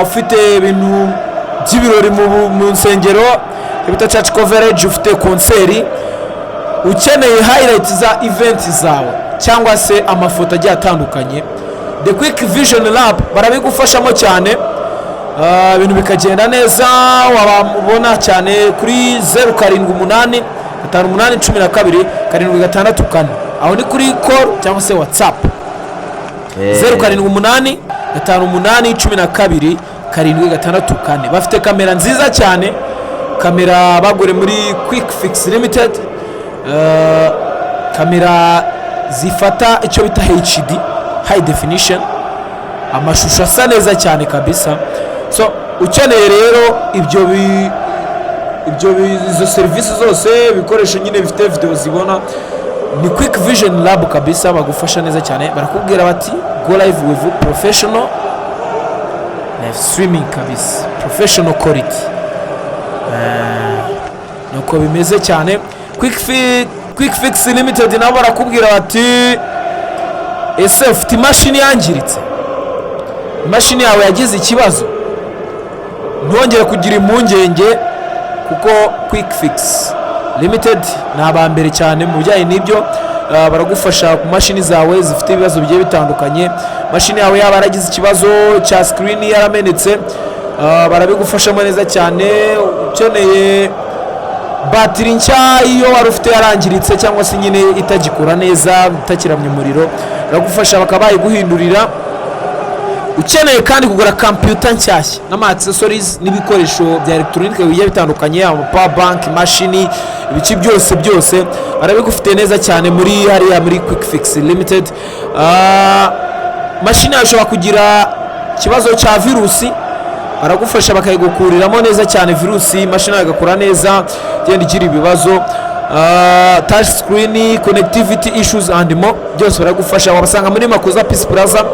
ufite ibintu by'ibirori mu nsengero bita church coverage, ufite konseri, ukeneye highlight za event zawe cyangwa se amafoto agiye atandukanye, The Quick Vision Lab barabigufashamo cyane, ibintu bikagenda neza. Wababona cyane kuri 078 5812 764, aho ni kuri call cyangwa se WhatsApp. 078 5812 764. Bafite kamera nziza cyane, kamera bagure muri Quick Fix Limited, kamera zifata icyo bita HD, high definition, amashusho asa neza cyane kabisa. So ukeneye rero izo serivisi zose, bikoresho nyine bifite video zibona, ni Quick Vision Lab kabisa, bagufasha neza cyane. Barakubwira bati go live with professional live streaming kabisa, professional quality. Nuko bimeze cyane. Quick Fix Limited nabo barakubwira bati ese ufite imashini yangiritse, imashini yawe yagize ikibazo, ntongere kugira impungenge kuko Quick Fix Limited ni abambere cyane mu bijyanye n'ibyo. Baragufasha ku mashini zawe zifite ibibazo bigiye bitandukanye. Mashini yawe yaba yaragize ikibazo cya screen yaramenetse, barabigufashamo neza cyane. Ukeneye batiri nshya iyo wari ufite yarangiritse cyangwa se nyine itagikora neza, itakiramye umuriro, baragufasha bakaba bayiguhindurira. Ukeneye kandi kugura computer nshyashya n'ama accessories n'ibikoresho bya electronique bigiye bitandukanye, power bank, mashini, ibice byose barabigufite neza cyane muri hariya muri Quick Fix Limited. Mashini ishobora kugira ikibazo cya virusi, baragufasha bakayigukuriramo neza cyane virusi, mashini igakora neza, genda igira ibibazo, touch screen, connectivity issues and more, byose baragufasha. Wabasanga muri Makuza Peace Plaza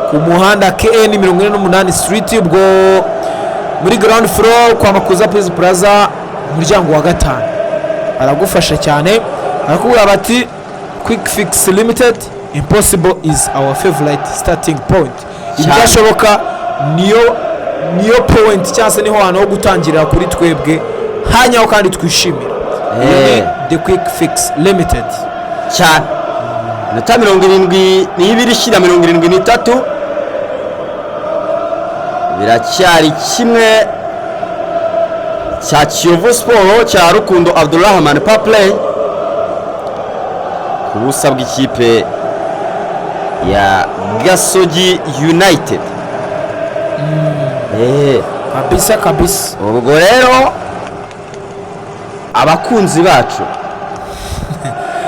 ku muhanda KN 48 Street, ubwo muri ground floor kwa Makuza Peace Plaza, umuryango wa 5. Baragufasha cyane, barakubwira bati Quick Fix Limited, impossible is our favorite starting point. Ibyashoboka niyo point cyase niho hano ho gutangirira kuri twebwe, hanyaho kandi twishimira. The Quick Fix Limited cyane. Minota 72 biracyari kimwe cya Kiyovu Sport cya Rukundo Abdulrahman Papley ku busa bw'ikipe ya Gasogi United. Kabisa. Ubwo rero abakunzi bacu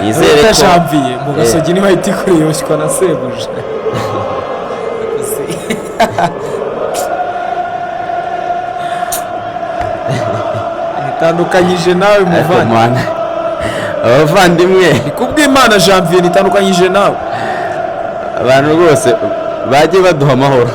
nizere ko tashambiye mu Gasogi ni bahita kuriyoshywa na sebuje. Nitandukanyije nawe muvana abavandimwe, kubw'Imana Janvier, nitandukanyije nawe. Abantu rwose bagiye baduha amahoro.